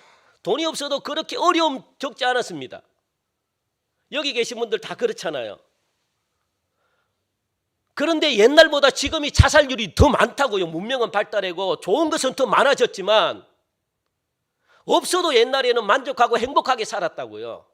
돈이 없어도 그렇게 어려움 적지 않았습니다. 여기 계신 분들 다 그렇잖아요. 그런데 옛날보다 지금이 자살률이 더 많다고요. 문명은 발달하고 좋은 것은 더 많아졌지만 없어도 옛날에는 만족하고 행복하게 살았다고요.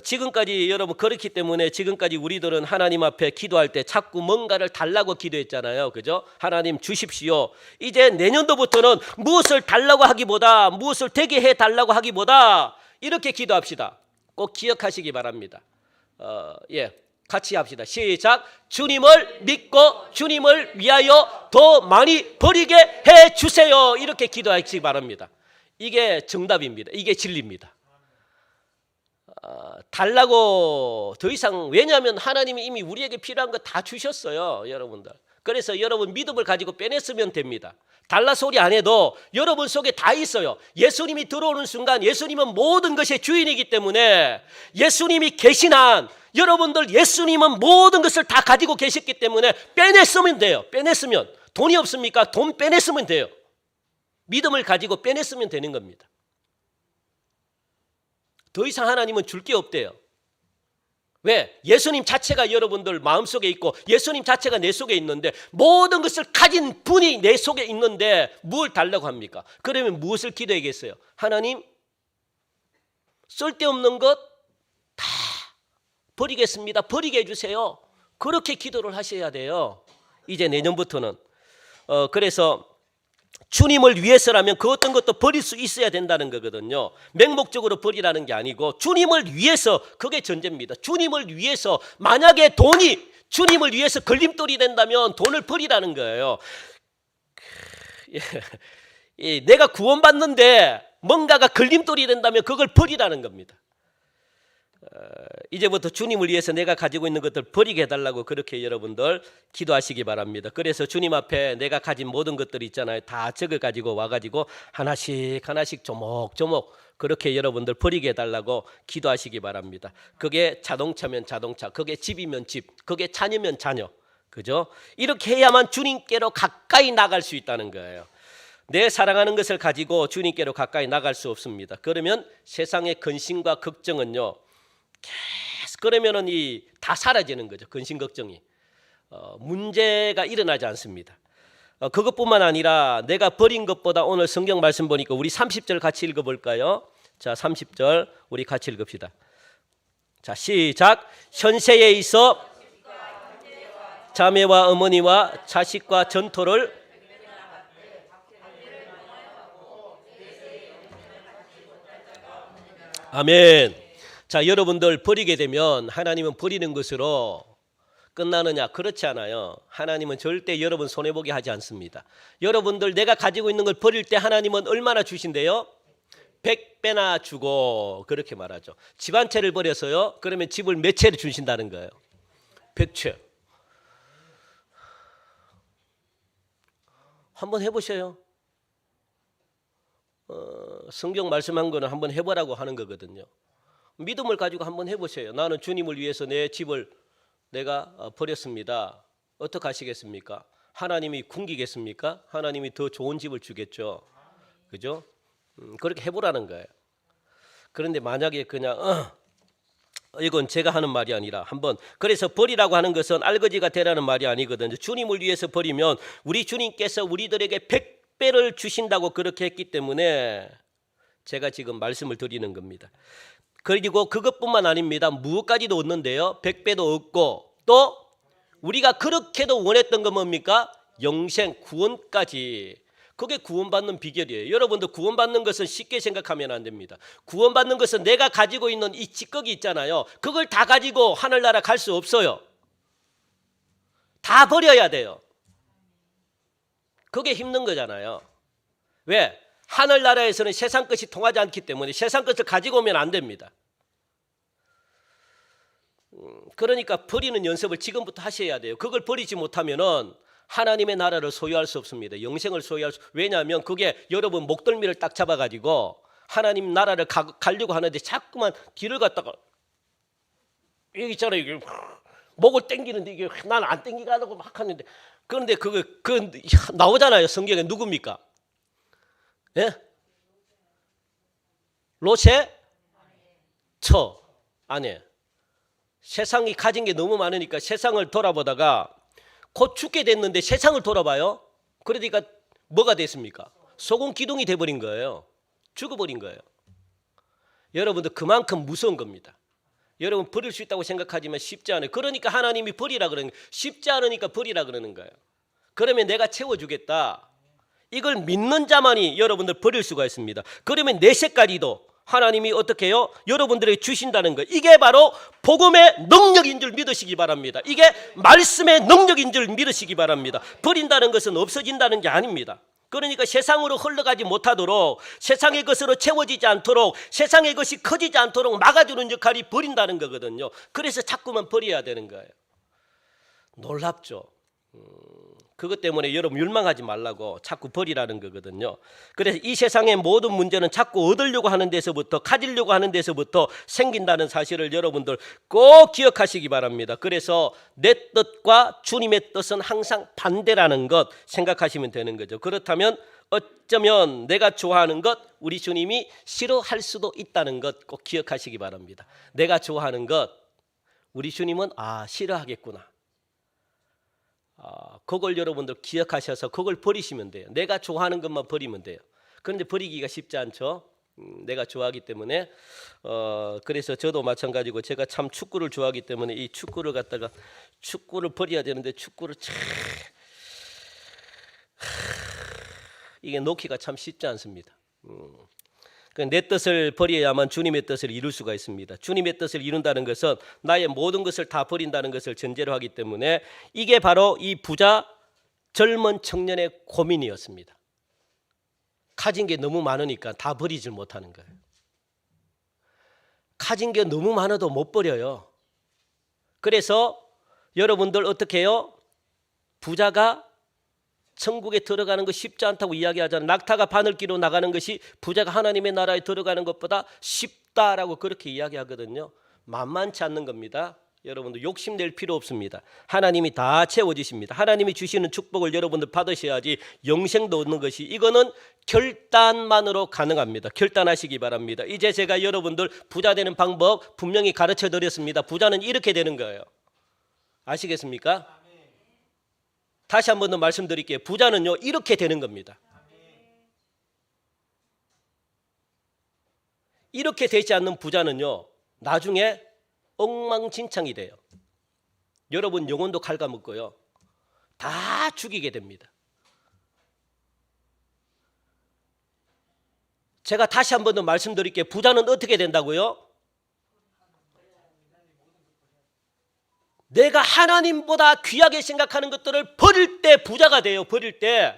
지금까지 여러분 그렇기 때문에 지금까지 우리들은 하나님 앞에 기도할 때 자꾸 뭔가를 달라고 기도했잖아요. 그죠? 하나님 주십시오. 이제 내년도부터는 무엇을 달라고 하기보다 무엇을 되게 해달라고 하기보다 이렇게 기도합시다. 꼭 기억하시기 바랍니다. 같이 합시다. 시작. 주님을 믿고 주님을 위하여 더 많이 버리게 해주세요. 이렇게 기도하시기 바랍니다. 이게 정답입니다. 이게 진리입니다. 달라고 더 이상, 왜냐하면 하나님이 이미 우리에게 필요한 거 다 주셨어요. 여러분들. 그래서 여러분 믿음을 가지고 빼냈으면 됩니다. 달라 소리 안 해도 여러분 속에 다 있어요. 예수님이 들어오는 순간 예수님은 모든 것의 주인이기 때문에 예수님이 계신 한 여러분들 예수님은 모든 것을 다 가지고 계셨기 때문에 빼냈으면 돼요. 빼냈으면. 돈이 없습니까? 돈 빼냈으면 돼요. 믿음을 가지고 빼냈으면 되는 겁니다. 더 이상 하나님은 줄 게 없대요. 왜? 예수님 자체가 여러분들 마음속에 있고 예수님 자체가 내 속에 있는데 모든 것을 가진 분이 내 속에 있는데 뭘 달라고 합니까? 그러면 무엇을 기도하겠어요? 하나님, 쓸데없는 것 다 버리겠습니다. 버리게 해주세요. 그렇게 기도를 하셔야 돼요. 이제 내년부터는. 그래서 주님을 위해서라면 그 어떤 것도 버릴 수 있어야 된다는 거거든요. 맹목적으로 버리라는 게 아니고 주님을 위해서, 그게 전제입니다. 주님을 위해서, 만약에 돈이 주님을 위해서 걸림돌이 된다면 돈을 버리라는 거예요. 내가 구원받는데 뭔가가 걸림돌이 된다면 그걸 버리라는 겁니다. 이제부터 주님을 위해서 내가 가지고 있는 것들 버리게 해달라고 그렇게 여러분들 기도하시기 바랍니다. 그래서 주님 앞에 내가 가진 모든 것들 있잖아요. 다 적어 가지고 와가지고 하나씩 하나씩 조목조목 그렇게 여러분들 버리게 해달라고 기도하시기 바랍니다. 그게 자동차면 자동차, 그게 집이면 집, 그게 자녀면 자녀, 그죠? 이렇게 해야만 주님께로 가까이 나갈 수 있다는 거예요. 내 사랑하는 것을 가지고 주님께로 가까이 나갈 수 없습니다. 그러면 세상의 근심과 걱정은요, 계속 그러면은 다 사라지는 거죠. 근심 걱정이 문제가 일어나지 않습니다. 그것뿐만 아니라 내가 버린 것보다, 오늘 성경 말씀 보니까 우리 30절 같이 읽어볼까요? 자, 30절 우리 같이 읽읍시다. 자, 시작. 현세에 있어 자매와 어머니와 자식과 전토를 아멘. 자, 여러분들 버리게 되면 하나님은 버리는 것으로 끝나느냐? 그렇지 않아요. 하나님은 절대 여러분 손해보게 하지 않습니다. 여러분들 내가 가지고 있는 걸 버릴 때 하나님은 얼마나 주신대요? 100배나 주고, 그렇게 말하죠. 집 한 채를 버려서요, 그러면 집을 몇 채를 주신다는 거예요? 100채. 한번 해보셔요. 성경 말씀한 거는 한번 해보라고 하는 거거든요. 믿음을 가지고 한번 해보세요. 나는 주님을 위해서 내 집을 내가 버렸습니다. 어떻게 하시겠습니까? 하나님이 굶기겠습니까? 하나님이 더 좋은 집을 주겠죠. 그죠? 그렇게 해보라는 거예요. 그런데 만약에 그냥 이건 제가 하는 말이 아니라 한번, 그래서 버리라고 하는 것은 알거지가 되라는 말이 아니거든요. 주님을 위해서 버리면 우리 주님께서 우리들에게 100배를 주신다고 그렇게 했기 때문에 제가 지금 말씀을 드리는 겁니다. 그리고 그것뿐만 아닙니다. 무엇까지도 얻는데요, 100배도 얻고, 또 우리가 그렇게도 원했던 건 뭡니까? 영생, 구원까지. 그게 구원받는 비결이에요. 여러분들 구원받는 것은 쉽게 생각하면 안 됩니다. 구원받는 것은 내가 가지고 있는 이 찌꺼기 있잖아요, 그걸 다 가지고 하늘나라 갈 수 없어요. 다 버려야 돼요. 그게 힘든 거잖아요. 왜? 하늘나라에서는 세상 것이 통하지 않기 때문에 세상 것을 가지고 오면 안 됩니다. 그러니까 버리는 연습을 지금부터 하셔야 돼요. 그걸 버리지 못하면은 하나님의 나라를 소유할 수 없습니다. 영생을 소유할 수, 왜냐하면 그게 여러분 목덜미를 딱 잡아가지고 하나님 나라를 가려고 하는데 자꾸만 뒤를 갖다가, 여기 있잖아요, 이게 목을 땡기는데 이게 난 안 땡기게 하려고 막 하는데, 그런데 그 나오잖아요. 성경에 누굽니까? 예? 롯의 처 아내. 세상이 가진 게 너무 많으니까 세상을 돌아보다가 곧 죽게 됐는데 세상을 돌아봐요. 그러니까 뭐가 됐습니까? 소금 기둥이 돼버린 거예요. 죽어버린 거예요. 여러분들 그만큼 무서운 겁니다. 여러분 버릴 수 있다고 생각하지만 쉽지 않아요. 그러니까 하나님이 버리라 그러는 거예요. 쉽지 않으니까 버리라 그러는 거예요. 그러면 내가 채워주겠다. 이걸 믿는 자만이 여러분들 버릴 수가 있습니다. 그러면 내세까지도 하나님이 어떻게 해요? 여러분들에게 주신다는 거. 이게 바로 복음의 능력인 줄 믿으시기 바랍니다. 이게 말씀의 능력인 줄 믿으시기 바랍니다. 버린다는 것은 없어진다는 게 아닙니다. 그러니까 세상으로 흘러가지 못하도록, 세상의 것으로 채워지지 않도록, 세상의 것이 커지지 않도록 막아주는 역할이 버린다는 거거든요. 그래서 자꾸만 버려야 되는 거예요. 놀랍죠? 그것 때문에 여러분 율망하지 말라고 자꾸 버리라는 거거든요. 그래서 이 세상의 모든 문제는 자꾸 얻으려고 하는 데서부터, 가지려고 하는 데서부터 생긴다는 사실을 여러분들 꼭 기억하시기 바랍니다. 그래서 내 뜻과 주님의 뜻은 항상 반대라는 것 생각하시면 되는 거죠. 그렇다면 어쩌면 내가 좋아하는 것 우리 주님이 싫어할 수도 있다는 것 꼭 기억하시기 바랍니다. 내가 좋아하는 것 우리 주님은 싫어하겠구나. 그걸 여러분들 기억하셔서 그걸 버리시면 돼요. 내가 좋아하는 것만 버리면 돼요. 그런데 버리기가 쉽지 않죠. 내가 좋아하기 때문에 그래서 저도 마찬가지고 제가 참 축구를 좋아하기 때문에 이 축구를 갖다가 축구를 버려야 되는데 축구를 이게 놓기가 참 쉽지 않습니다. 내 뜻을 버려야만 주님의 뜻을 이룰 수가 있습니다. 주님의 뜻을 이룬다는 것은 나의 모든 것을 다 버린다는 것을 전제로 하기 때문에 이게 바로 이 부자 젊은 청년의 고민이었습니다. 가진 게 너무 많으니까 다 버리질 못하는 거예요. 가진 게 너무 많아도 못 버려요. 그래서 여러분들 어떻게 해요? 부자가 천국에 들어가는 거 쉽지 않다고 이야기하잖아요. 낙타가 바늘기로 나가는 것이 부자가 하나님의 나라에 들어가는 것보다 쉽다라고 그렇게 이야기하거든요. 만만치 않는 겁니다. 여러분들 욕심낼 필요 없습니다. 하나님이 다 채워주십니다. 하나님이 주시는 축복을 여러분들 받으셔야지 영생도 얻는 것이, 이거는 결단만으로 가능합니다. 결단하시기 바랍니다. 이제 제가 여러분들 부자 되는 방법 분명히 가르쳐 드렸습니다. 부자는 이렇게 되는 거예요. 아시겠습니까? 다시 한 번 더 말씀드릴게요. 부자는요 이렇게 되는 겁니다. 이렇게 되지 않는 부자는요 나중에 엉망진창이 돼요. 여러분 영혼도 갉아먹고요 다 죽이게 됩니다. 제가 다시 한 번 더 말씀드릴게요. 부자는 어떻게 된다고요? 내가 하나님보다 귀하게 생각하는 것들을 버릴 때 부자가 돼요. 버릴 때.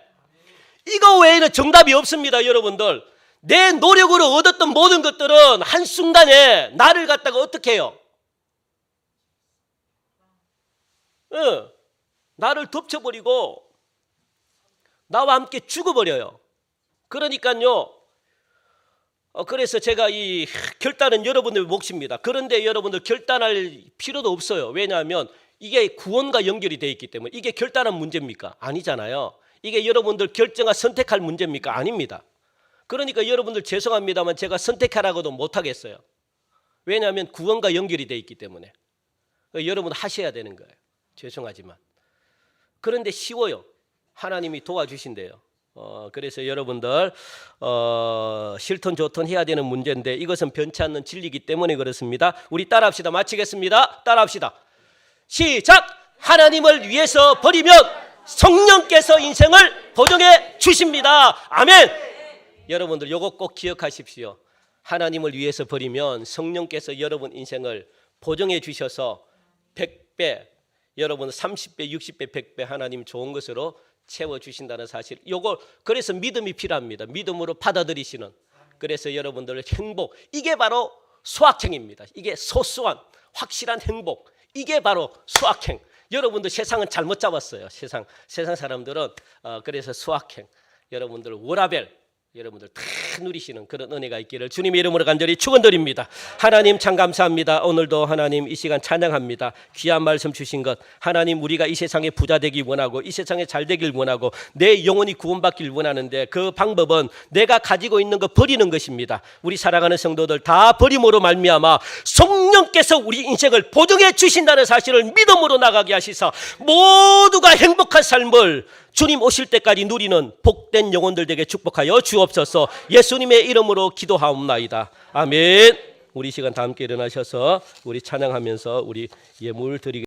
이거 외에는 정답이 없습니다. 여러분들. 내 노력으로 얻었던 모든 것들은 한순간에 나를 갖다가 어떻게 해요? 나를 덮쳐버리고 나와 함께 죽어버려요. 그러니까요. 그래서 제가 이 결단은 여러분의 몫입니다. 그런데 여러분들 결단할 필요도 없어요. 왜냐하면 이게 구원과 연결이 되어 있기 때문에. 이게 결단한 문제입니까? 아니잖아요. 이게 여러분들 결정과 선택할 문제입니까? 아닙니다. 그러니까 여러분들 죄송합니다만 제가 선택하라고도 못하겠어요. 왜냐하면 구원과 연결이 되어 있기 때문에. 여러분 하셔야 되는 거예요. 죄송하지만. 그런데 쉬워요. 하나님이 도와주신대요. 그래서 여러분들 싫든 좋든 해야 되는 문제인데 이것은 변치 않는 진리이기 때문에 그렇습니다. 우리 따라합시다. 마치겠습니다. 따라합시다. 시작! 하나님을 위해서 버리면 성령께서 인생을 보정해 주십니다. 아멘. 여러분들 요거 꼭 기억하십시오. 하나님을 위해서 버리면 성령께서 여러분 인생을 보정해 주셔서 100배, 여러분 30배, 60배, 100배 하나님 좋은 것으로 채워주신다는 사실. 요거 그래서 믿음이 필요합니다. 믿음으로 받아들이시는. 그래서 여러분들 행복, 이게 바로 수확행입니다. 이게 소소한 확실한 행복, 이게 바로 수확행. 여러분들 세상은 잘못 잡았어요. 세상 사람들은 그래서 수확행. 여러분들 워라벨, 여러분들 다 누리시는 그런 은혜가 있기를 주님의 이름으로 간절히 축원드립니다. 하나님 참 감사합니다. 오늘도 하나님 이 시간 찬양합니다. 귀한 말씀 주신 것 하나님, 우리가 이 세상에 부자 되기 원하고 이 세상에 잘 되길 원하고 내 영혼이 구원받길 원하는데 그 방법은 내가 가지고 있는 것 버리는 것입니다. 우리 사랑하는 성도들 다 버림으로 말미암아 성령께서 우리 인생을 보증해 주신다는 사실을 믿음으로 나가게 하시사 모두가 행복한 삶을 주님 오실 때까지 누리는 복된 영혼들 되게 축복하여 주옵소서. 예수님의 이름으로 기도하옵나이다. 아멘. 우리 시간 다 함께 일어나셔서 우리 찬양하면서 우리 예물 드리겠습니다.